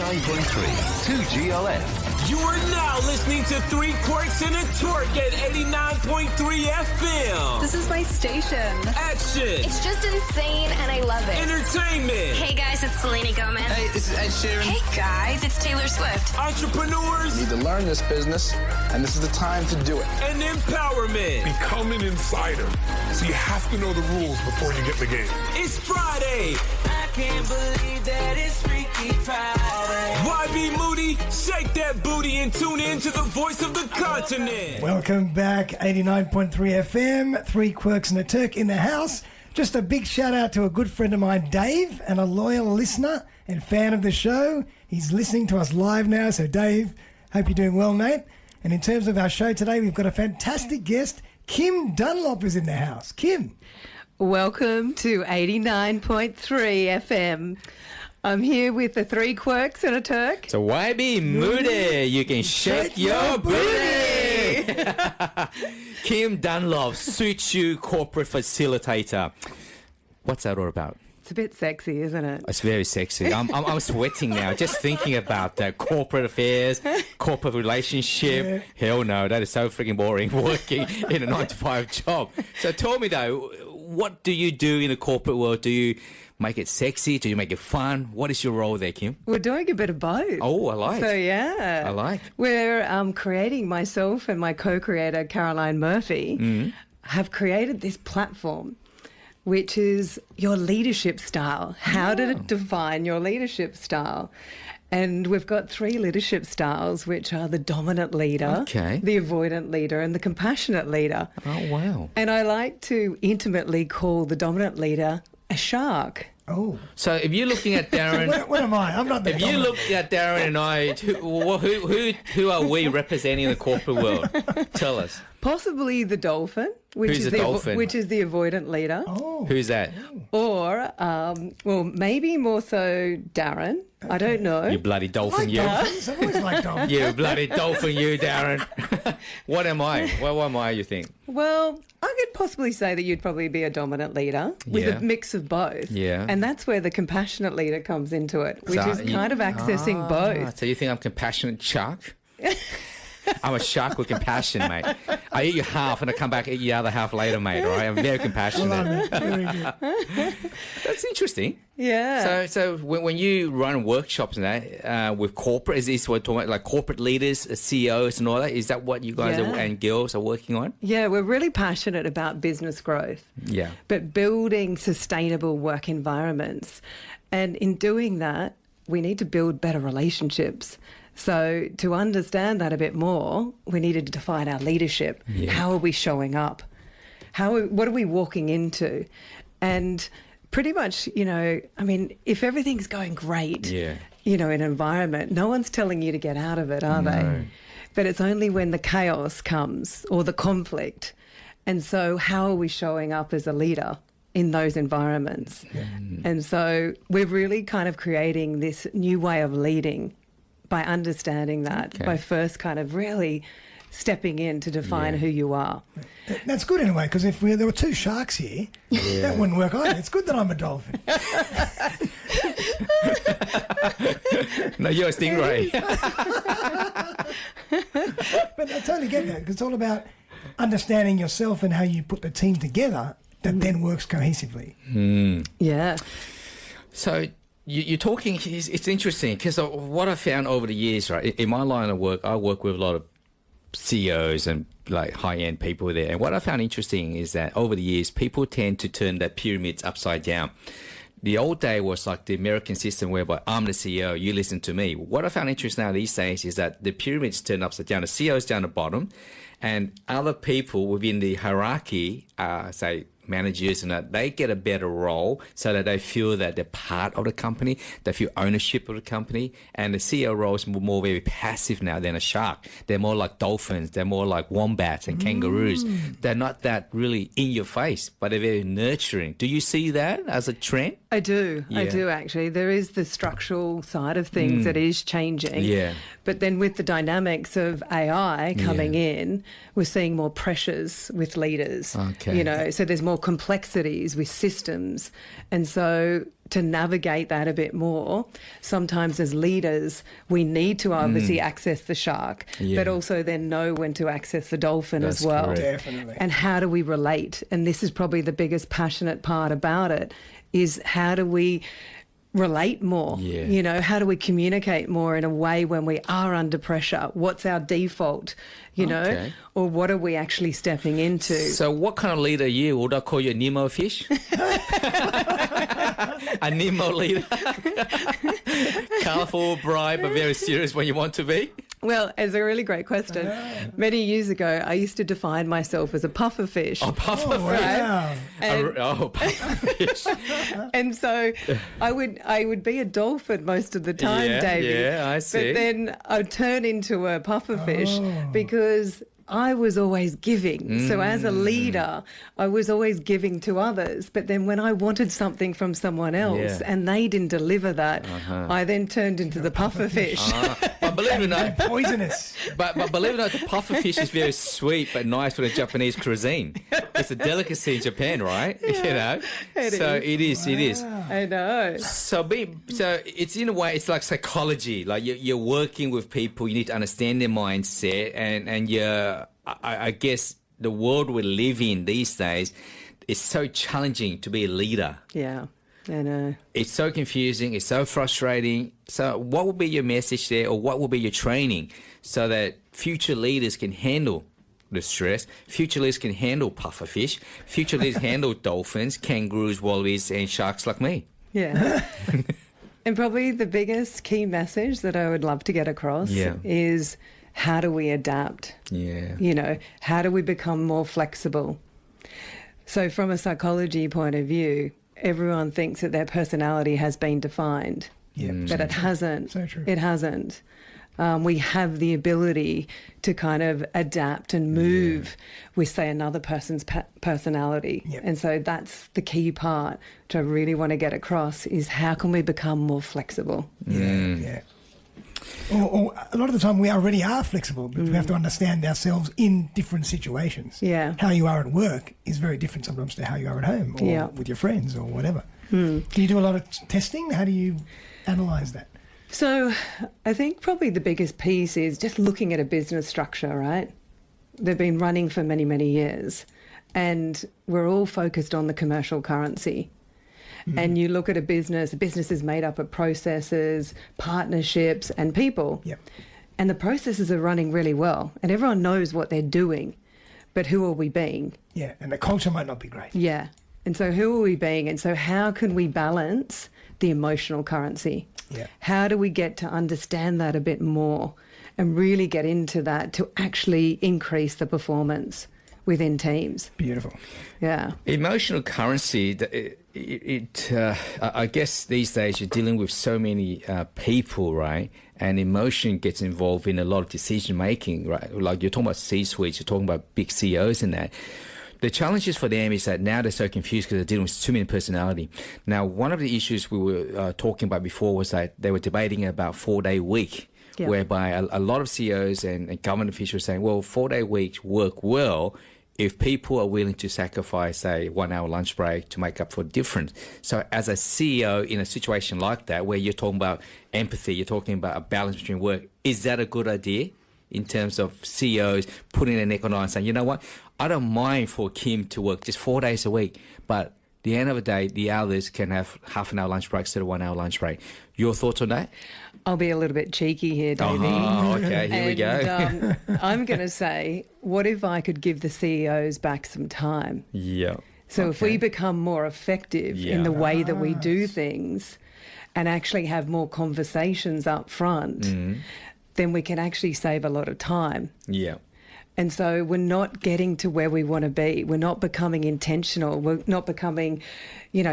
89.3 2GLF. You are now listening to Three Quirks and a Turk at 89.3 FM. This is my station. Action. It's just insane and I love it. Entertainment. Hey guys, it's Selena Gomez. Hey, this is Ed Sheeran. Hey guys, it's Taylor Swift. Entrepreneurs. You need to learn this business, and this is the time to do it. And empowerment. Become an insider. So you have to know the rules before you get in the game. It's Friday. I can't believe that it's Freaky Friday. YB Moody, shake that booty and tune in to the voice of the continent. Welcome back, 89.3 FM, Three Quirks and a Turk in the house. Just a big shout out to a good friend of mine, Dave, and a loyal listener and fan of the show. He's listening to us live now, so Dave, hope you're doing well, mate. And in terms of our show today, we've got a fantastic guest. Kim Dunlop is in the house. Kim. Welcome to 89.3 FM. I'm here with the Three Quirks and a Turk. So YB Moody, you can shake your booty. Kim Dunlop, suits you corporate facilitator. What's that all about? It's a bit sexy, isn't it? It's very sexy. I'm sweating now just thinking about that. Corporate affairs, corporate relationship. Yeah. Hell no, that is so freaking boring working in a 9-to-5 job. So tell me though, what do you do in the corporate world? Do you make it sexy? Do you make it fun? What is your role there, Kim? We're doing a bit of both. Oh, I like. So, yeah. I like. We're creating, myself and my co-creator, Carolyn Murphy, have created this platform, which is your leadership style. How to define your leadership style. And we've got 3 leadership styles, which are the dominant leader, the avoidant leader, and the compassionate leader. Oh, wow. And I like to intimately call the dominant leader a shark. Oh. So if you're looking at Darren... What am I? I'm not the If you look at Darren and I, who are we representing in the corporate world? Tell us. Possibly the dolphin, which Who's is the dolphin? which is the avoidant leader. Oh. Who's that? Or, well, maybe more so Darren. I don't know. You bloody dolphin, you. Dolphins. I've always liked dolphins. You bloody dolphin, you, Darren. What am I? What am I, you think? Well, I could possibly say that you'd probably be a dominant leader with Yeah. a mix of both. Yeah. And that's where the compassionate leader comes into it, which So is kind of accessing both. So you think I'm compassionate shark? I'm a shark with compassion, mate. I eat you half and I come back and eat the other half later, mate, all right? I'm very compassionate. Very good. That's interesting. Yeah. So when you run workshops and that with corporate, is this what we're talking about, like corporate leaders, CEOs and all that? Is that what you guys and girls are working on? Yeah, we're really passionate about business growth. Yeah. But building sustainable work environments. And in doing that, we need to build better relationships. So to understand that a bit more, we needed to define our leadership. Yeah. How are we showing up? What are we walking into? And pretty much, I mean, if everything's going great, in an environment, no one's telling you to get out of it, are they? But it's only when the chaos comes or the conflict. And so how are we showing up as a leader in those environments? Yeah. And so we're really kind of creating this new way of leading by understanding that, by first kind of really stepping in to define who you are. That's good anyway, because if there were 2 sharks here, that wouldn't work either. It's good that I'm a dolphin. No, you're a stingray. But I totally get that, because it's all about understanding yourself and how you put the team together that then works cohesively. Yeah. So you're talking, it's interesting because what I found over the years, right, in my line of work, I work with a lot of CEOs and like high-end people there. And what I found interesting is that over the years, people tend to turn that pyramids upside down. The old day was like the American system whereby I'm the CEO, you listen to me. What I found interesting now these days is that the pyramids turn upside down. The CEO's down the bottom and other people within the hierarchy, say managers and that, they get a better role so that they feel that they're part of the company, they feel ownership of the company, and the CEO role is more very passive now than a shark. They're more like dolphins, they're more like wombats and kangaroos. They're not that really in your face, but they're very nurturing. Do you see that as a trend? I do. I do, actually. There is the structural side of things that is changing. Yeah. But then with the dynamics of AI coming in, we're seeing more pressures with leaders. Okay. So there's more complexities with systems. And so to navigate that a bit more, sometimes as leaders, we need to obviously access the shark, but also then know when to access the dolphin as well. Correct. Definitely. And how do we relate? And this is probably the biggest passionate part about it, is how do we relate more? Yeah. You know, how do we communicate more in a way when we are under pressure? What's our default, you know, or what are we actually stepping into? So what kind of leader are you? Would I call you a Nemo fish? A Nemo leader? Colourful, bright, but very serious when you want to be? Well, it's a really great question. Many years ago, I used to define myself as a puffer fish. Oh, puffer fish. Wow. Puffer fish. And so I would be a dolphin most of the time, Davey. Yeah, I see. But then I'd turn into a puffer fish because I was always giving. So as a leader, I was always giving to others. But then when I wanted something from someone else and they didn't deliver that, I then turned into the puffer fish. But believe it or not, Poisonous. but believe it or not, the puffer fish is very sweet but nice for the Japanese cuisine. It's a delicacy in Japan, right? You know, it is. I know. So it's in a way, it's like psychology. Like you're working with people, you need to understand their mindset, and I guess the world we live in these days is so challenging to be a leader. Yeah, I know. It's so confusing. It's so frustrating. So what will be your message there, or what will be your training so that future leaders can handle the stress, future leaders can handle pufferfish, future leaders handle dolphins, kangaroos, wallabies, and sharks like me? Yeah. And probably the biggest key message that I would love to get across is, how do we adapt? Yeah. You know, how do we become more flexible? So from a psychology point of view, everyone thinks that their personality has been defined, but it hasn't. So true. It hasn't. We have the ability to kind of adapt and move with, say, another person's personality. Yep. And so that's the key part, which I really want to get across, is how can we become more flexible? Yeah. Or a lot of the time we already are flexible, but we have to understand ourselves in different situations. Yeah. How you are at work is very different sometimes to how you are at home or with your friends or whatever. Can you do a lot of testing? How do you analyse that? So I think probably the biggest piece is just looking at a business structure, right? They've been running for many, many years, and we're all focused on the commercial currency. And you look at a business is made up of processes, partnerships, and people. Yep. And the processes are running really well, and everyone knows what they're doing, but who are we being? Yeah, and the culture might not be great. Yeah. And so who are we being? And so how can we balance the emotional currency? Yeah. How do we get to understand that a bit more and really get into that to actually increase the performance within teams? Beautiful. Yeah. Emotional currency, I guess these days you're dealing with so many people, right? And emotion gets involved in a lot of decision making, right? Like you're talking about C-suites, you're talking about big CEOs and that. The challenges for them is that now they're so confused because they're dealing with too many personality. Now, one of the issues we were talking about before was that they were debating about 4-day week, whereby a lot of CEOs and government officials saying, well, 4-day weeks work well if people are willing to sacrifice a 1-hour lunch break to make up for difference. So as a CEO in a situation like that, where you're talking about empathy, you're talking about a balance between work, is that a good idea in terms of CEOs putting their neck on the line and saying, you know what, I don't mind for Kim to work just 4 days a week, but at the end of the day, the others can have half an hour lunch break instead of 1 hour lunch break. Your thoughts on that? I'll be a little bit cheeky here, Davey. Oh, okay, here we go. I'm going to say, what if I could give the CEOs back some time? Yeah. So if we become more effective in the way that we do things and actually have more conversations up front, then we can actually save a lot of time. Yeah. And so we're not getting to where we want to be. We're not becoming intentional. We're not becoming,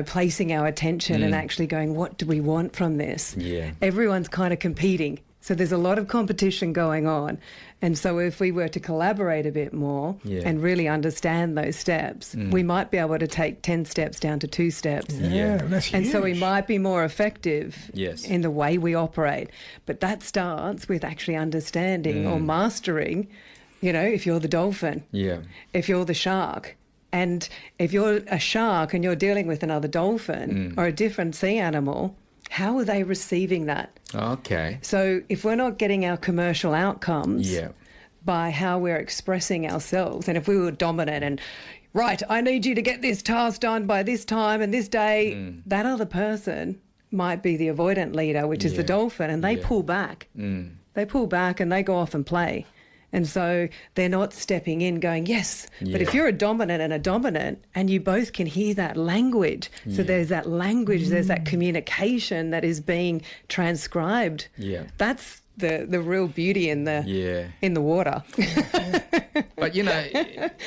placing our attention and actually going, what do we want from this? Yeah. Everyone's kind of competing. So there's a lot of competition going on. And so if we were to collaborate a bit more and really understand those steps, we might be able to take 10 steps down to 2 steps. Yeah, that's huge. And so we might be more effective in the way we operate. But that starts with actually understanding or mastering, if you're the dolphin, if you're the shark, And if you're a shark and you're dealing with another dolphin or a different sea animal, how are they receiving that? Okay. So if we're not getting our commercial outcomes Yeah. by how we're expressing ourselves, and if we were dominant and, right, I need you to get this task done by this time and this day, that other person might be the avoidant leader, which is the dolphin, and they pull back. They pull back and they go off and play. And so they're not stepping in going, yes. But if you're a dominant and you both can hear that language, so there's that language, there's that communication that is being transcribed. That's the real beauty in the water. But you know,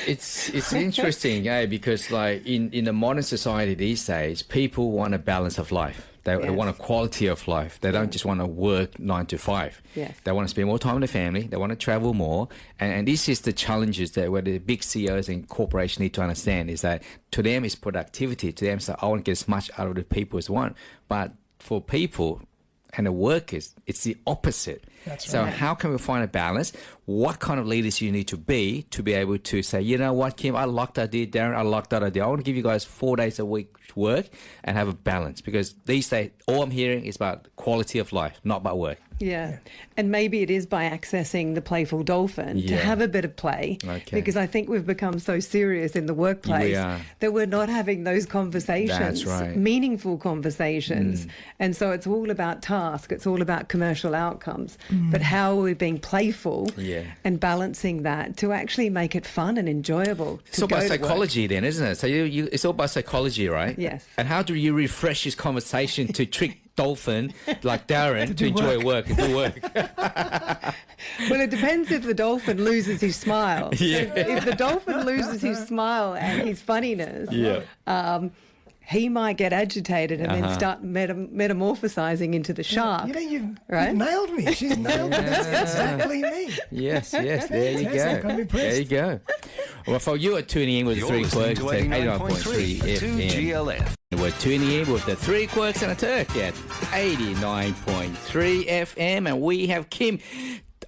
it's interesting, because like in the modern society these days, people want a balance of life. They want a quality of life. They don't just want to work 9 to 5. Yes. They want to spend more time with the family. They want to travel more. And this is the challenges that where the big CEOs and corporations need to understand is that to them it's productivity. To them it's like, I want to get as much out of the people as one. But for people and the workers, it's the opposite. That's so right. how can we find a balance? What kind of leaders you need to be able to say, you know what, Kim, I like that idea, Darren, I like that idea. I want to give you guys 4 days a week work and have a balance, because these days all I'm hearing is about quality of life, not about work. Yeah. And maybe it is by accessing the playful dolphin to have a bit of play. Okay. Because I think we've become so serious in the workplace that we're not having those conversations, That's right. meaningful conversations. And so it's all about task, it's all about commercial outcomes. But how are we being playful and balancing that to actually make it fun and enjoyable? It's all about psychology then, isn't it? So it's all about psychology, right? Yes. And how do you refresh this conversation to trick dolphin like Darren to enjoy work and do work? Well, it depends if the dolphin loses his smile. If the dolphin loses his smile and his funniness, he might get agitated and then start metamorphosizing into the shark. You know, you've nailed me. She's nailed me. That's exactly me. Yes, there you go. I'm impressed. There you go. Well, for you are tuning in with the Three Quirks at 89.3 FM. GLF. We're tuning in with the Three Quirks and a Turk at 89.3 FM, and we have Kim.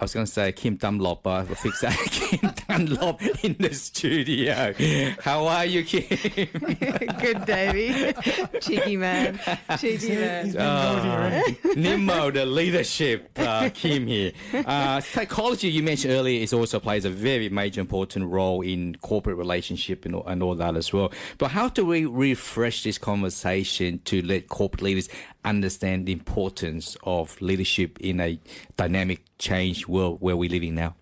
I was going to say Kim Dunlop, but I'll fix that. Kim Dunlop in the studio. How are you, Kim? Good, Davey. Cheeky man. Cheeky man. He's been naughty already. Nimmo, the leadership, Kim here. Psychology, you mentioned earlier, is also plays a very major important role in corporate relationship and all that as well. But how do we refresh this conversation to let corporate leaders understand the importance of leadership in a dynamic change world where we're living now?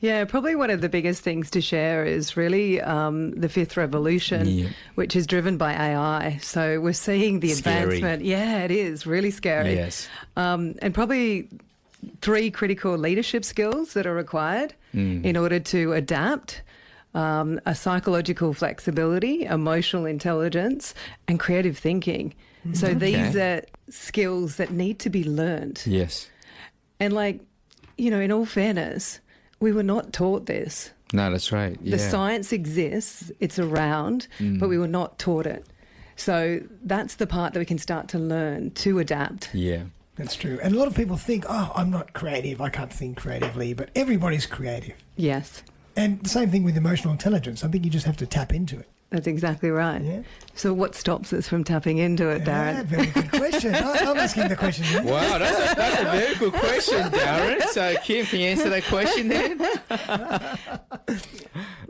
Yeah, probably one of the biggest things to share is really the fifth revolution, which is driven by AI. So we're seeing the advancement. Yeah, it is really scary. Yes. And probably 3 critical leadership skills that are required in order to adapt. A psychological flexibility, emotional intelligence, and creative thinking. So these are skills that need to be learned. Yes. And in all fairness, we were not taught this. No, that's right. The science exists, it's around, but we were not taught it. So that's the part that we can start to learn to adapt. Yeah. That's true. And a lot of people think, I'm not creative, I can't think creatively, but everybody's creative. Yes. And the same thing with emotional intelligence. I think you just have to tap into it. That's exactly right. Yeah. So what stops us from tapping into it, Darren? Very good question. I'm asking the question. Here. Wow, that's a very good question, Darren. So, Kim, can you answer that question then?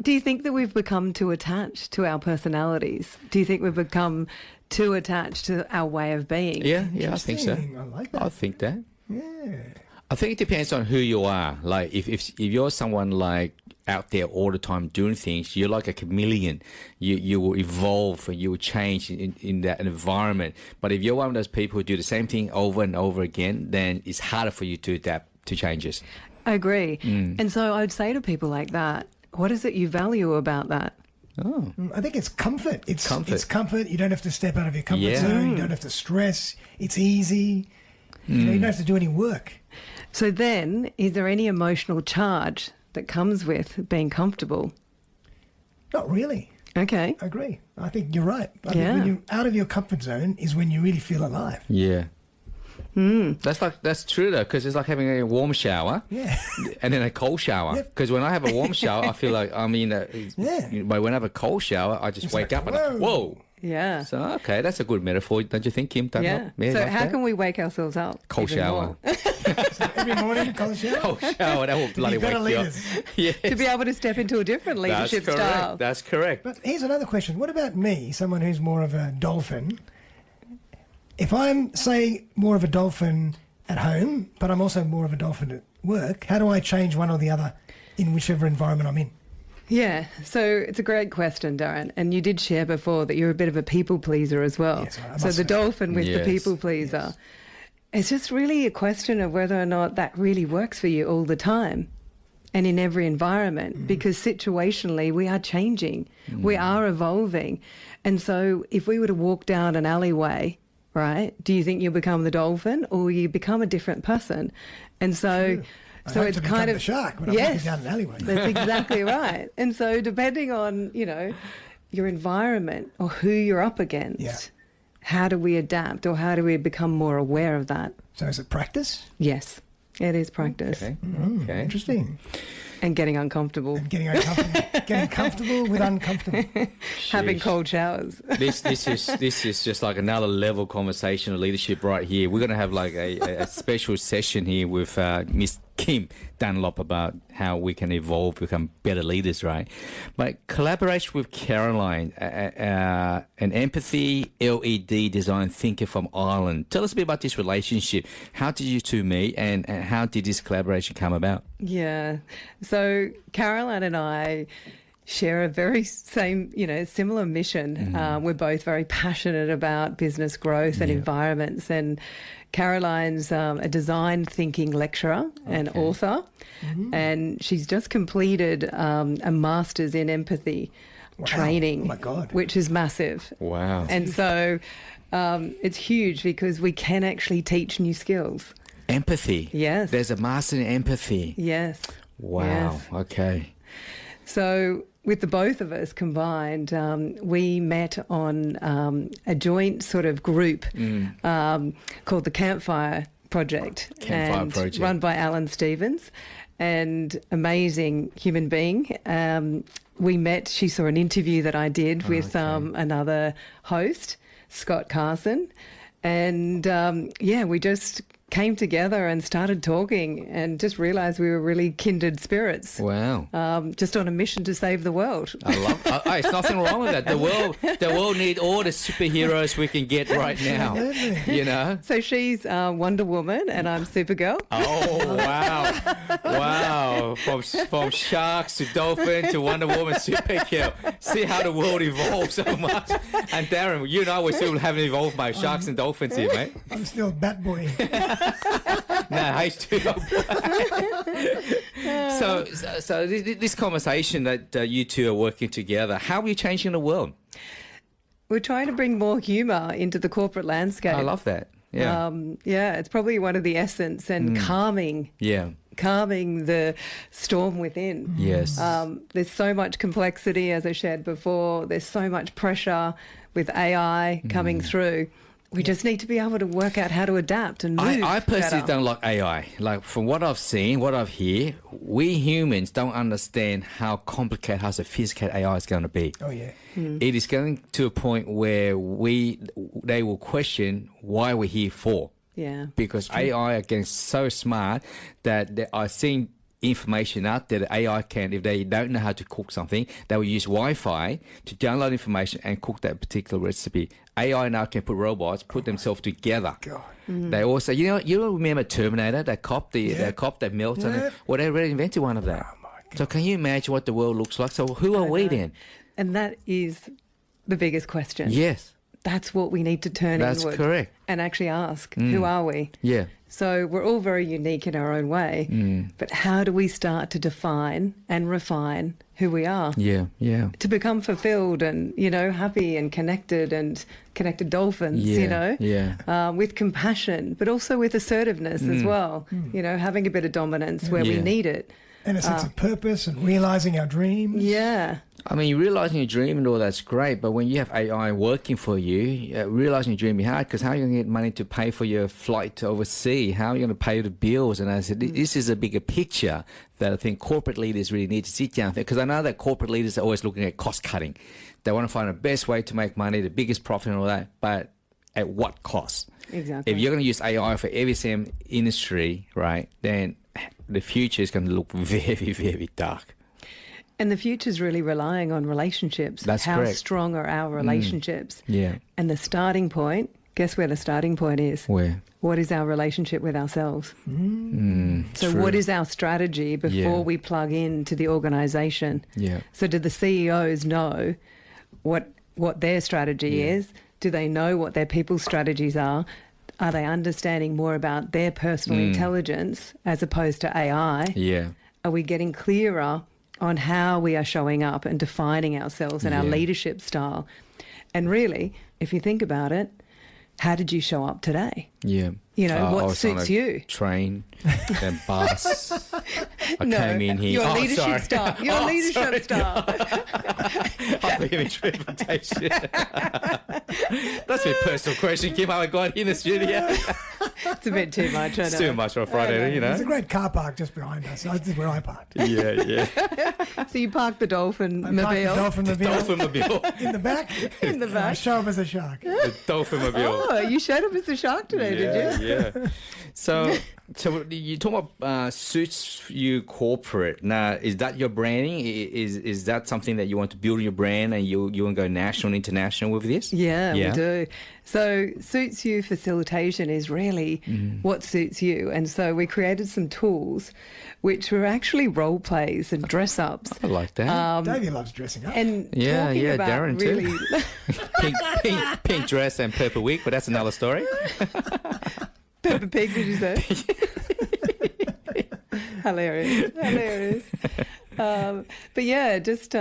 Do you think that we've become too attached to our personalities? Do you think we've become too attached to our way of being? Yeah, I think so. I like that. I think that. Yeah. I think it depends on who you are. Like, if you're someone like out there all the time doing things, you're like a chameleon. You will evolve and you will change in that environment. But if you're one of those people who do the same thing over and over again, then it's harder for you to adapt to changes. I agree. And so I'd say to people like that, what is it you value about that? Oh. I think it's comfort. It's comfort. It's comfort. You don't have to step out of your comfort zone. You don't have to stress. It's easy. You don't have to do any work. So then, is there any emotional charge that comes with being comfortable? Not really. Okay. I agree. I think you're right. I think when you're out of your comfort zone is when you really feel alive. Yeah. That's true though, because it's like having a warm shower, and then a cold shower. Because when I have a warm shower, I feel like I'm in a. But when I have a cold shower, I just wake up and whoa. Yeah. So okay, that's a good metaphor, don't you think, Kim? Yeah. So how can we wake ourselves up? Cold shower. Every morning, cold shower. Cold shower. That will bloody wake you up. Yes. To be able to step into a different leadership style. That's correct. But here's another question. What about me, someone who's more of a dolphin? If I'm, say, more of a dolphin at home, but I'm also more of a dolphin at work, how do I change one or the other in whichever environment I'm in? Yeah, so it's a great question, Darren. And you did share before that you're a bit of a people pleaser as well. Yes, I so must the say. dolphin with the people pleaser. Yes. It's just really a question of whether or not that really works for you all the time and in every environment, because situationally we are changing, we are evolving. And so if we were to walk down an alleyway, right, do you think you'll become the dolphin or you become a different person? And so... I So hope it's to kind become of the shark when I'm walking down an alleyway. That's exactly right. And so depending on, your environment or who you're up against, how do we adapt or how do we become more aware of that? So is it practice? Yes, it is practice. Okay. Interesting. And getting uncomfortable. Getting uncomfortable. Getting comfortable with uncomfortable. Having cold showers. This is just like another level conversation of leadership right here. We're going to have like a special session here with Miss Kim Dunlop about how we can evolve, become better leaders, right? But collaboration with Carolyn, an empathy LED design thinker from Ireland. Tell us a bit about this relationship. How did you two meet, and how did this collaboration come about? Yeah. So Caroline and I share a very similar mission. We're both very passionate about business growth and environments. And Caroline's a design thinking lecturer and author, and she's just completed a master's in empathy training, Oh my God. which is massive. Wow. And so it's huge because we can actually teach new skills. Empathy. Yes. There's a master in empathy. Yes. Wow. Yes. Okay. So with the both of us combined, we met on a joint sort of group called the Campfire Project. Project. Run by Alan Stevens, and amazing human being. We met, she saw an interview that I did with another host, Scott Carson. And we just came together and started talking and just realised we were really kindred spirits. Wow. Just on a mission to save the world. I love. There's nothing wrong with that. The world need all the superheroes we can get right now. You know. So she's Wonder Woman and I'm Supergirl. Oh wow, wow! From sharks to dolphin to Wonder Woman, Supergirl. See how the world evolves so much. And Darren, you know we still haven't evolved, mate. Sharks and dolphins here, mate. I'm still Bat Boy. No, H2O. So this conversation that you two are working together, how are you changing the world? We're trying to bring more humour into the corporate landscape. I love that. Yeah. It's probably one of the essence and calming the storm within. Yes. There's so much complexity, as I shared before. There's so much pressure with AI coming through. We just need to be able to work out how to adapt and move. I personally better. don't like AI. Like from what I've seen, what I've heard, we humans don't understand how complicated, how sophisticated AI is going to be. Oh yeah. It is going to a point where they will question why we're here for. Yeah. Because AI are getting so smart that I've seen information out there that AI can, if they don't know how to cook something, they will use Wi-Fi to download information and cook that particular recipe. AI now can put robots, put themselves together. God. They also, you remember Terminator, that cop that melted, and well, they already invented one of that. Oh my God. So can you imagine what the world looks like? So who are we then? And that is the biggest question. Yes. That's what we need to turn That's inward. correct. And actually ask, who are we? Yeah. So we're all very unique in our own way, but how do we start to define and refine who we are? Yeah. To become fulfilled and, happy and connected dolphins, with compassion, but also with assertiveness as well, having a bit of dominance where we need it. And a sense of purpose and realising our dreams. Yeah. I mean, realizing your dream and all that's great, but when you have AI working for you, realizing your dream is hard because how are you going to get money to pay for your flight to overseas? How are you going to pay the bills? And I said, this is a bigger picture that I think corporate leaders really need to sit down because I know that corporate leaders are always looking at cost cutting. They want to find the best way to make money, the biggest profit and all that, but at what cost? Exactly. If you're going to use AI for every same industry, right, then the future is going to look very, very dark. And the future's really relying on relationships. That's How correct. strong are our relationships? Yeah. And the starting point, guess where the starting point is? Where? What is our relationship with ourselves? So true. what is our strategy before Yeah. we plug into the organisation? Yeah. So do the CEOs know what their strategy is? Do they know what their people's strategies are? Are they understanding more about their personal intelligence as opposed to AI? Yeah. Are we getting clearer on how we are showing up and defining ourselves and our Yeah. leadership style? And really, if you think about it, how did you show up today? Yeah. You know, what I was on suits a you? Train, then bus. I No, came in here. your Oh, leadership sorry. style. Your Oh, leadership sorry. style. I'm being interpretation. That's a personal question, Kim. How I got in the studio. It's a bit too much, I know. It's too much on a Friday, you There's a know. great car park just behind us. This is where I parked. Yeah, yeah. So you parked the dolphin I parked the mobile. Dolphin-mobile Dolphin-mobile. in the back. In the And I back. show up as a shark. The Dolphin-mobile. Oh, you showed up as a shark today, did you? Yeah. So you talk about Suits You Corporate. Now, is that your branding? Is that something that you want to build your brand and you want to go national and international with this? Yeah, we do. So Suits You Facilitation is really what suits you. And so we created some tools which were actually role plays and dress ups. I like that. Davey loves dressing up. And Yeah, talking yeah, about Darren too. really pink dress and purple wig, but that's another story. Peppa Pig, did you say? Hilarious. But yeah, just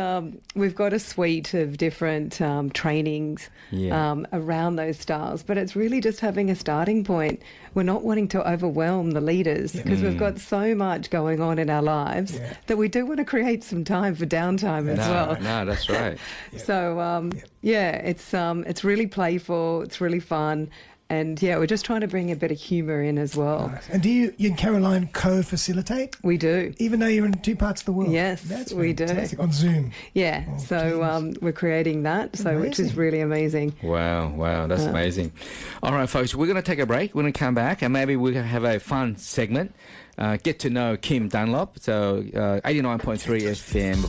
we've got a suite of different trainings around those styles, but it's really just having a starting point. We're not wanting to overwhelm the leaders because we've got so much going on in our lives that we do want to create some time for downtime as well. No, that's right. So it's really playful, it's really fun. And yeah, we're just trying to bring a bit of humour in as well. Nice. And do you and Caroline co-facilitate? We do. Even though you're in two parts of the world? Yes, That's we do. fantastic. On Zoom? Yeah, Oh, so we're creating that, which is Amazing. really amazing. Wow, that's amazing. All right, folks, we're going to take a break. We're going to come back and maybe we're going to have a fun segment. Get to know Kim Dunlop. So 89.3 FM.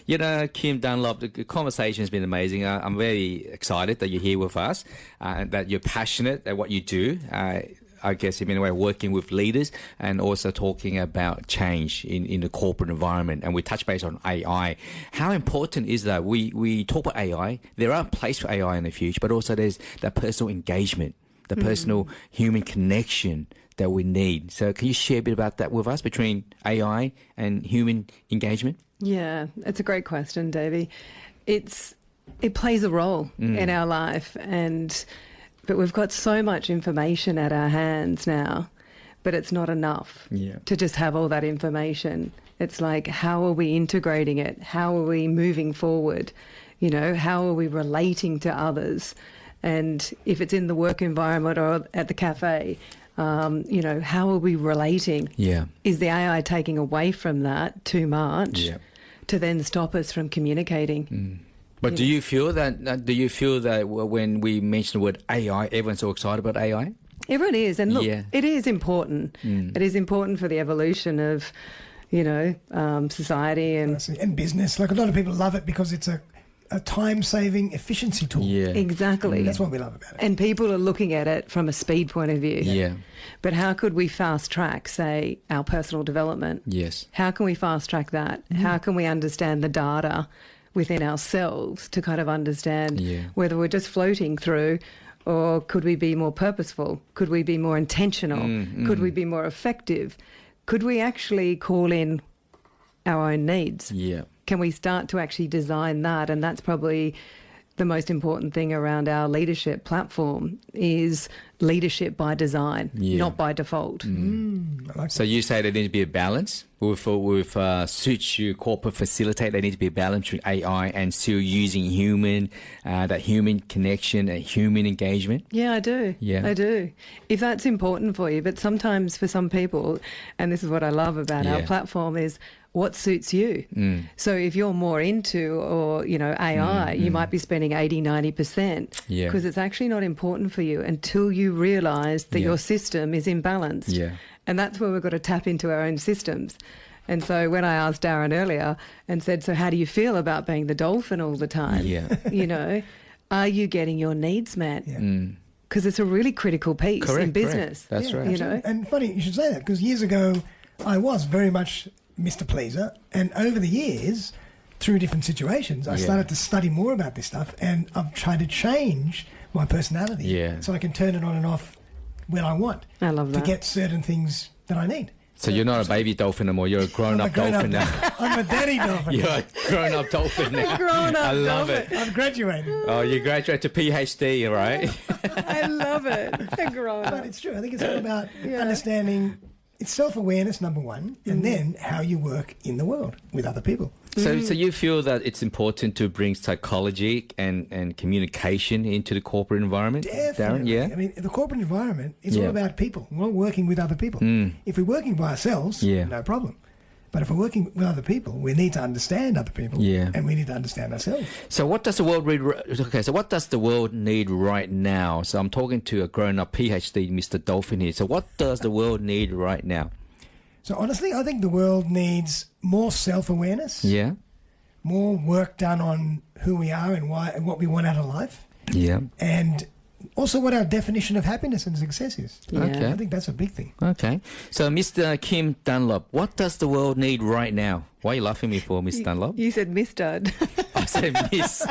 You know, Kim Dunlop, the conversation has been amazing. I'm very excited that you're here with us and that you're passionate at what you do. I guess, in a way, working with leaders and also talking about change in the corporate environment. And we touch base on AI. How important is that? We talk about AI. There are a place for AI in the future, but also there's that personal engagement, the personal human connection that we need. So can you share a bit about that with us between AI and human engagement? Yeah, it's a great question, Davey. It plays a role in our life, but we've got so much information at our hands now, but it's not enough to just have all that information. It's like, how are we integrating it? How are we moving forward? You know, how are we relating to others? And if it's in the work environment or at the cafe, you know, how are we relating? Yeah. Is the AI taking away from that too much to then stop us from communicating? But do you feel that? Do you feel that when we mention the word AI, everyone's so excited about AI? Everyone is, and look, it is important. It is important for the evolution of, you know, society and business. Like, a lot of people love it because it's a time-saving efficiency tool. Yeah, exactly. That's what we love about it. And people are looking at it from a speed point of view. Yeah. But how could we fast track, say, our personal development? Yes. How can we fast track that? How can we understand the data within ourselves to kind of understand whether we're just floating through, or could we be more purposeful? Could we be more intentional? Could we be more effective? Could we actually call in our own needs? Yeah. Can we start to actually design that? And that's probably the most important thing around our leadership platform, is leadership by design, not by default. So you say there needs to be a balance with Suits You Corporate Facilitate, they need to be balanced with AI and still using that human connection and human engagement? Yeah, I do. Yeah. I do. If that's important for you. But sometimes for some people, and this is what I love about our platform, is what suits you. So if you're more into or, AI, you might be spending 80, 90% because it's actually not important for you until you realise that your system is imbalanced. Yeah. And that's where we've got to tap into our own systems. And so when I asked Darren earlier and said, so how do you feel about being the dolphin all the time? Yeah. Are you getting your needs met? Because it's a really critical piece in business. That's right. And funny you should say that, because years ago I was very much Mr. Pleaser, and over the years, through different situations, I started to study more about this stuff, and I've tried to change my personality so I can turn it on and off when I want. I love that. To get certain things that I need. So you're not a baby dolphin anymore. You're a grown-up dolphin now. I'm a daddy dolphin. You're a grown-up dolphin now. I love it. I've graduated. Oh, you graduate to PhD, right? I love it. A grown-up. But it's true. I think it's all about understanding. It's self-awareness, number one, and then how you work in the world with other people. So you feel that it's important to bring psychology and communication into the corporate environment, Definitely. Darren? Yeah. I mean, the corporate environment is all about people. We're all working with other people. If we're working by ourselves, no problem. But if we're working with other people, we need to understand other people, and we need to understand ourselves. So what does the world need? Okay, so what does the world need right now? So I'm talking to a grown-up PhD, Mr. Dolphin here. So what does the world need right now? So honestly, I think the world needs more self-awareness. Yeah. More work done on who we are and why and what we want out of life. Yeah. And also what our definition of happiness and success is. Yeah. Okay. I think that's a big thing. Okay. So, Mr. Kim Dunlop, what does the world need right now? Why are you laughing at me for, Miss Dunlop? You said Mr. I said Miss.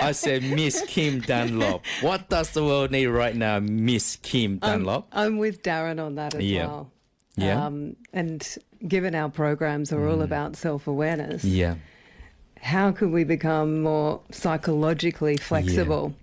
I said Miss Kim Dunlop. What does the world need right now, Miss Kim Dunlop? I'm with Darren on that as well. Yeah. And given our programs are all about self-awareness, how could we become more psychologically flexible?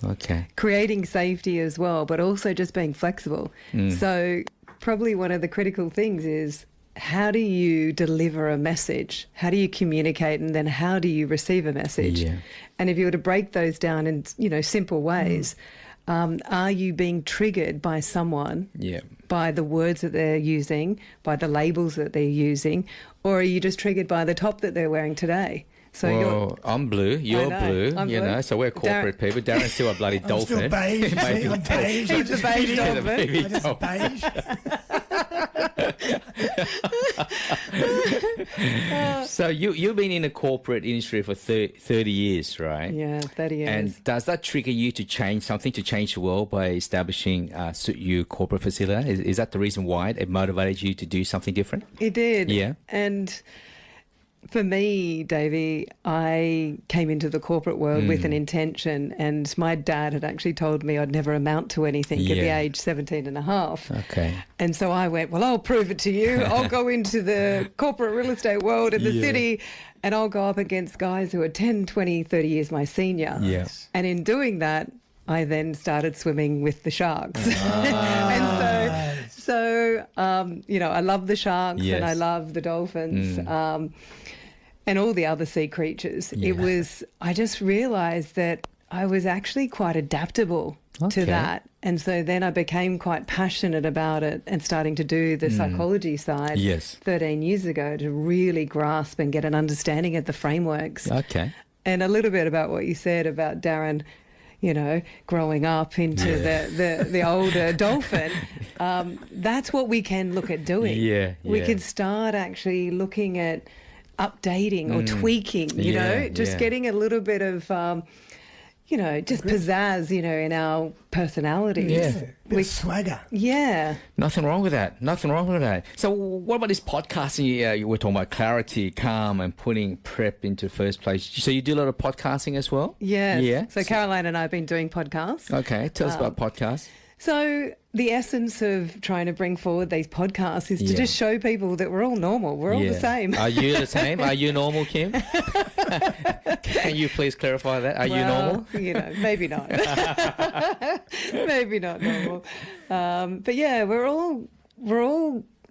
Okay. Creating safety as well, but also just being flexible. So probably one of the critical things is, how do you deliver a message? How do you communicate? And then how do you receive a message? Yeah. And if you were to break those down in, simple ways, are you being triggered by someone? Yeah. By the words that they're using, by the labels that they're using, or are you just triggered by the top that they're wearing today? So I'm blue, you're blue, I'm blue. So we're corporate people. Darren's still a bloody dolphin. I'm still beige. I'm beige. He's the beige dolphin. Beige. So you've been in the corporate industry for 30 years, right? Yeah, 30 years. And does that trigger you to change something, to change the world by establishing Suit You Corporate Facility? Is that the reason why it motivated you to do something different? It did. Yeah. And for me, Davey, I came into the corporate world with an intention, and my dad had actually told me I'd never amount to anything at the age 17 and a half. Okay. And so I went, well, I'll prove it to you. I'll go into the corporate real estate world in the city, and I'll go up against guys who are 10, 20, 30 years my senior. Yes. And in doing that, I then started swimming with the sharks. And so I love the sharks and I love the dolphins. And all the other sea creatures. Yeah. I just realised that I was actually quite adaptable to that. And so then I became quite passionate about it and starting to do the psychology side 13 years ago to really grasp and get an understanding of the frameworks. Okay. And a little bit about what you said about Darren, growing up into the older dolphin. That's what we can look at doing. We can start actually looking at updating or tweaking, getting a little bit of, just pizzazz, in our personalities. Yeah, bit of swagger. Yeah. Nothing wrong with that. So what about this podcasting? You were talking about clarity, calm, and putting prep into first place. So you do a lot of podcasting as well? Yes. Yeah. So Caroline and I have been doing podcasts. Okay. Tell us about podcasts. So the essence of trying to bring forward these podcasts is to just show people that we're all normal. We're all the same. Are you the same? Are you normal, Kim? Can you please clarify that? Are you normal? Maybe not. Maybe not normal. But yeah, we're all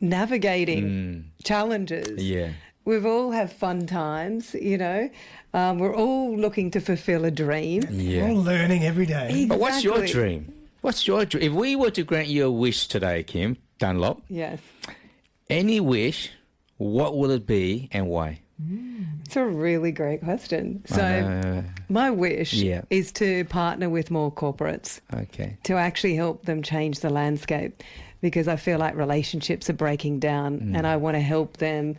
navigating challenges. Yeah. We've all have fun times, you know. We're all looking to fulfill a dream. Yeah. We're all learning every day. Exactly. But what's your dream? What's your dream? If we were to grant you a wish today, Kim Dunlop, Yes. any wish, what will it be and why? It's a really great question. I So know. my wish Yeah. is to partner with more corporates Okay. to actually help them change the landscape, because I feel like relationships are breaking down and I want to help them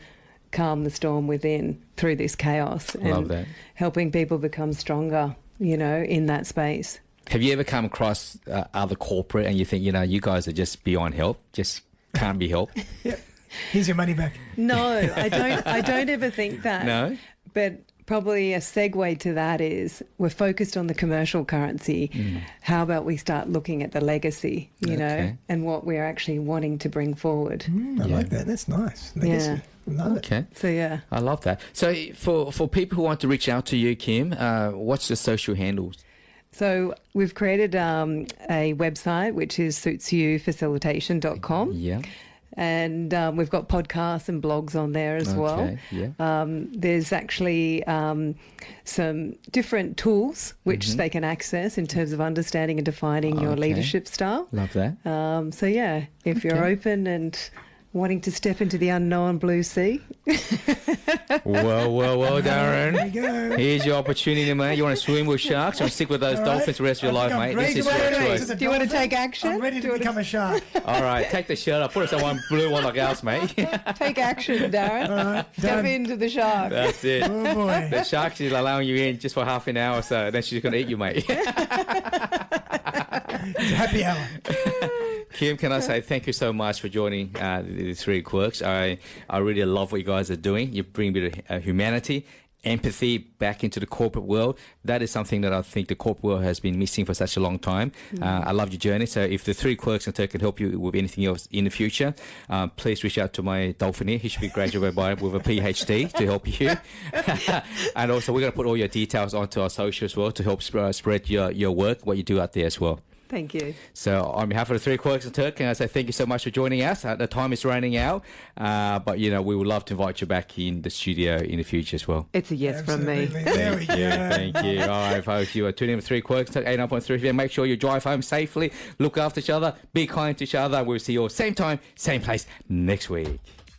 calm the storm within through this chaos and Love that. helping people become stronger, you know, in that space. Have you ever come across other corporate and you think, you guys are just beyond help, just can't be helped? Yep. Here's your money back. No, I don't ever think that. No? But probably a segue to that is we're focused on the commercial currency. How about we start looking at the legacy, you know, Okay. and what we're actually wanting to bring forward. I like that. That's nice. Legacy. Yeah. Love it. Okay. So, yeah. I love that. So for people who want to reach out to you, Kim, what's the social handles? So we've created a website, which is suitsyouFacilitation.com. Yeah. And we've got podcasts and blogs on there as well. Okay, yeah. There's actually some different tools which they can access in terms of understanding and defining your Okay. leadership style. Love that. So, yeah, if you're Okay. open and wanting to step into the unknown blue sea. Well, Darren. There you go. Here's your opportunity, mate. You want to swim with sharks or stick with those All dolphins right. the rest of your I life, think I'm mate? ready This to is go your to choice. the Do you want to dolphin. take action? I'm ready Do to you wanna become a shark. All right, take the shirt off. Put us on one blue one like ours, mate. take action, Darren. All right, Step done. into the shark. That's it. Oh, boy. The shark is allowing you in just for half an hour or so, then she's going to eat you, mate. It's a happy hour. Kim, can I say thank you so much for joining the Three Quirks. I really love what you guys are doing. You bring a bit of humanity, empathy back into the corporate world. That is something that I think the corporate world has been missing for such a long time. I love your journey. So if the Three Quirks and Turk can help you with anything else in the future, please reach out to my dolphin here. He should be graduated with a PhD to help you. And also, we're going to put all your details onto our social as well to help spread your work, what you do out there as well. Thank you. So on behalf of the Three Quirks and Turk, I say thank you so much for joining us. The time is running out, but we would love to invite you back in the studio in the future as well. It's a yes from me. Absolutely. There we go. Thank you. All right, folks, you are tuning in with Three Quirks, Turk 89.3 FM. Make sure you drive home safely, look after each other, be kind to each other. We'll see you all same time, same place next week.